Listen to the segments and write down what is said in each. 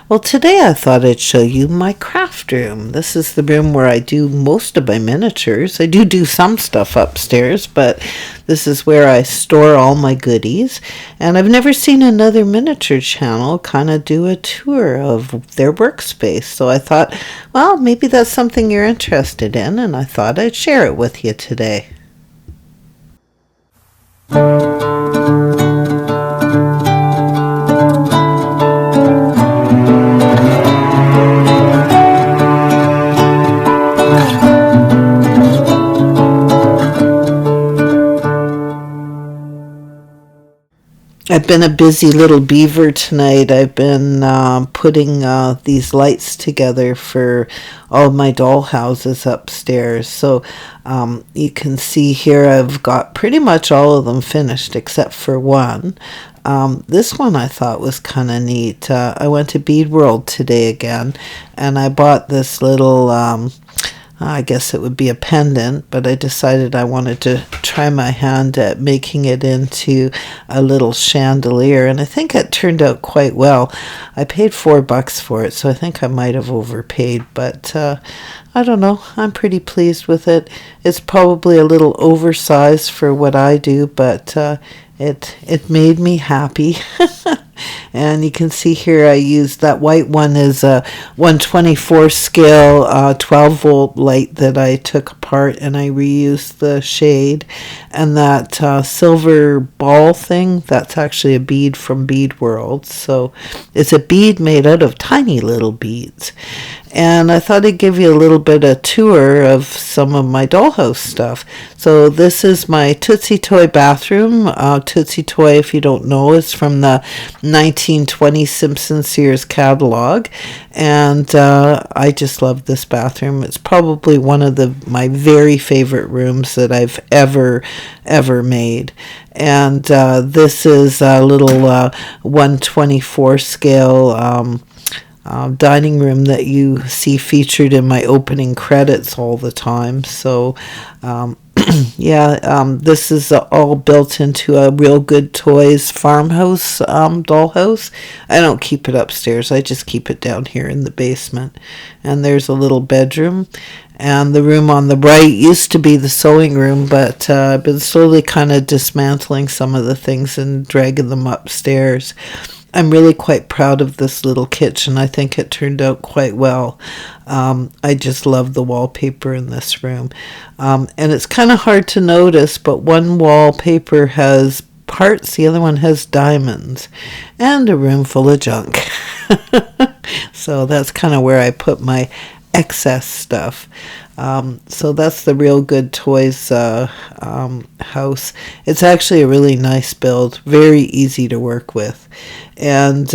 Well, today I thought I'd show you my craft room. This is the room where I do most of my miniatures. I do some stuff upstairs, but this is where I store all my goodies. And I've never seen another miniature channel kind of do a tour of their workspace. So I thought, well, maybe that's something you're interested in, and I thought I'd share it with you today. I've been a busy little beaver tonight. I've been putting these lights together for all my doll houses upstairs. So you can see here I've got pretty much all of them finished except for one. This one I thought was kind of neat. I went to Bead World today again, and I bought this little I guess it would be a pendant, but I decided I wanted to try my hand at making it into a little chandelier, and I think it turned out quite well. I paid $4 for it, so I think I might have overpaid, but I don't know. I'm pretty pleased with it. It's probably a little oversized for what I do, but it made me happy. And you can see here I used that white one is a 124 scale 12 volt light that I took apart, and I reused the shade. And that silver ball thing, that's actually a bead from Bead World. So it's a bead made out of tiny little beads. And I thought I'd give you a little bit of tour of some of my dollhouse stuff. So this is my Tootsie Toy bathroom. Tootsie Toy, if you don't know, is from the 1920 Simpson Sears catalog. And I just love this bathroom. It's probably one of my very favorite rooms that I've ever made. And this is a little 124 scale dining room that you see featured in my opening credits all the time. So this is all built into a Real Good Toys farmhouse dollhouse. I don't keep it upstairs, I just keep it down here in the basement. And there's a little bedroom, and the room on the right used to be the sewing room, but I've been slowly kind of dismantling some of the things and dragging them upstairs. I'm really quite proud of this little kitchen. I think it turned out quite well. I just love the wallpaper in this room. And it's kind of hard to notice, but one wallpaper has parts, the other one has diamonds, and a room full of junk. So that's kind of where I put my excess stuff. So that's the Real Good Toys house. It's actually a really nice build, very easy to work with. And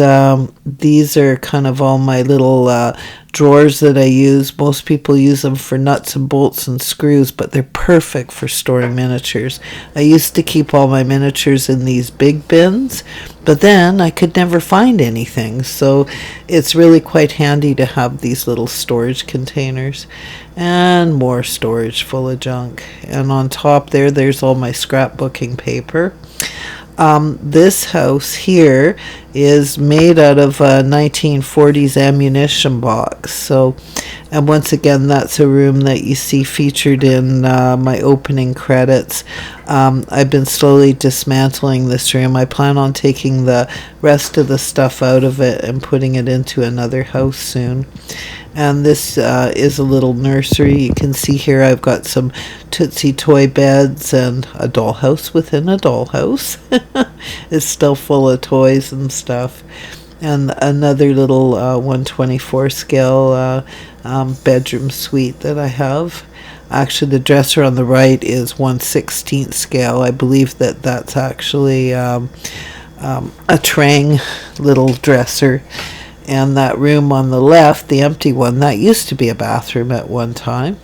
these are kind of all my little drawers that I use. Most people use them for nuts and bolts and screws, but they're perfect for storing miniatures. I used to keep all my miniatures in these big bins, but then I could never find anything. So it's really quite handy to have these little storage containers. And more storage full of junk. And on top there's all my scrapbooking paper. This house here is made out of a 1940s ammunition box. So, and once again, that's a room that you see featured in my opening credits. I've been slowly dismantling this room. I plan on taking the rest of the stuff out of it and putting it into another house soon. And this is a little nursery. You can see here I've got some Tootsie Toy beds and a dollhouse within a dollhouse. It's still full of toys and stuff. And another little 124 scale bedroom suite that I have. Actually, the dresser on the right is 1/16 scale. I believe that's actually a Trang little dresser. And that room on the left, the empty one, that used to be a bathroom at one time.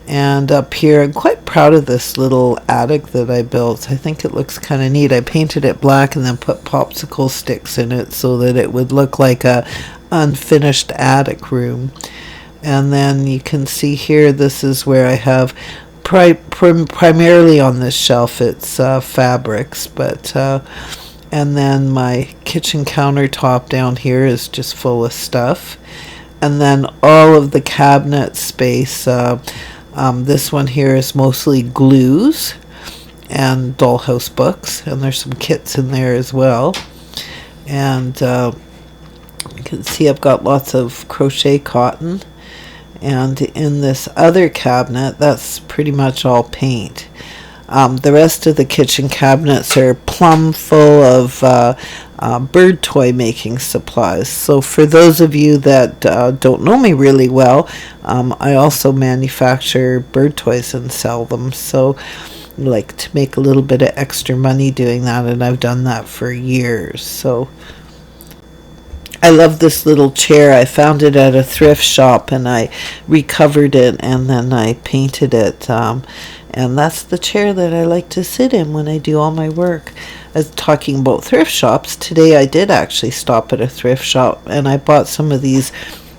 And up here, I'm quite proud of this little attic that I built. I think it looks kind of neat. I painted it black and then put popsicle sticks in it so that it would look like a unfinished attic room. And then you can see here, this is where I have primarily on this shelf, it's fabrics, but And then my kitchen countertop down here is just full of stuff. And then all of the cabinet space, this one here is mostly glues and Dollhouse books, and there's some kits in there as well. And you can see I've got lots of crochet cotton. And in this other cabinet, that's pretty much all paint. The rest of the kitchen cabinets are plumb full of bird toy making supplies. So for those of you that don't know me really well, I also manufacture bird toys and sell them. So I like to make a little bit of extra money doing that, and I've done that for years. So I love this little chair. I found it at a thrift shop, and I recovered it, and then I painted it. And that's the chair that I like to sit in when I do all my work. As talking about thrift shops, today I did actually stop at a thrift shop, and I bought some of these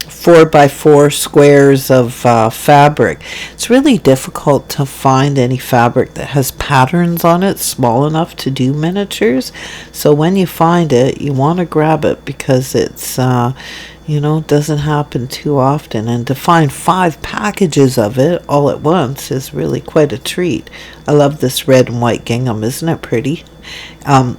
4x4 squares of fabric. It's really difficult to find any fabric that has patterns on it small enough to do miniatures. So when you find it, you want to grab it, because it's doesn't happen too often, and to find 5 packages of it all at once is really quite a treat. I love this red and white gingham. Isn't it pretty?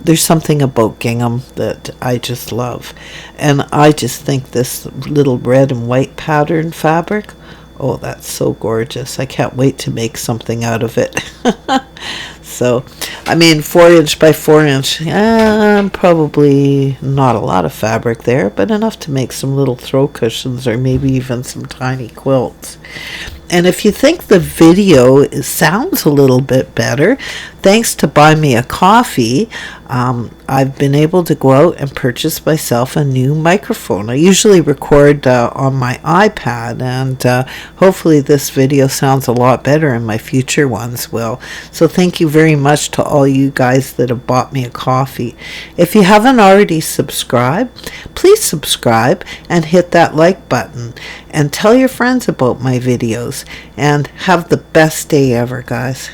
There's something about gingham that I just love, and I just think this little red and white pattern fabric, oh, that's so gorgeous. I can't wait to make something out of it. So, I mean, 4" by 4" probably not a lot of fabric there, but enough to make some little throw cushions, or maybe even some tiny quilts. And if you think the video sounds a little bit better, thanks to Buy Me a Coffee, I've been able to go out and purchase myself a new microphone. I usually record on my iPad, and hopefully this video sounds a lot better, and my future ones will. So thank you very much to all you guys that have bought me a coffee. If you haven't already subscribed, please subscribe and hit that like button, and tell your friends about my videos, and have the best day ever, guys.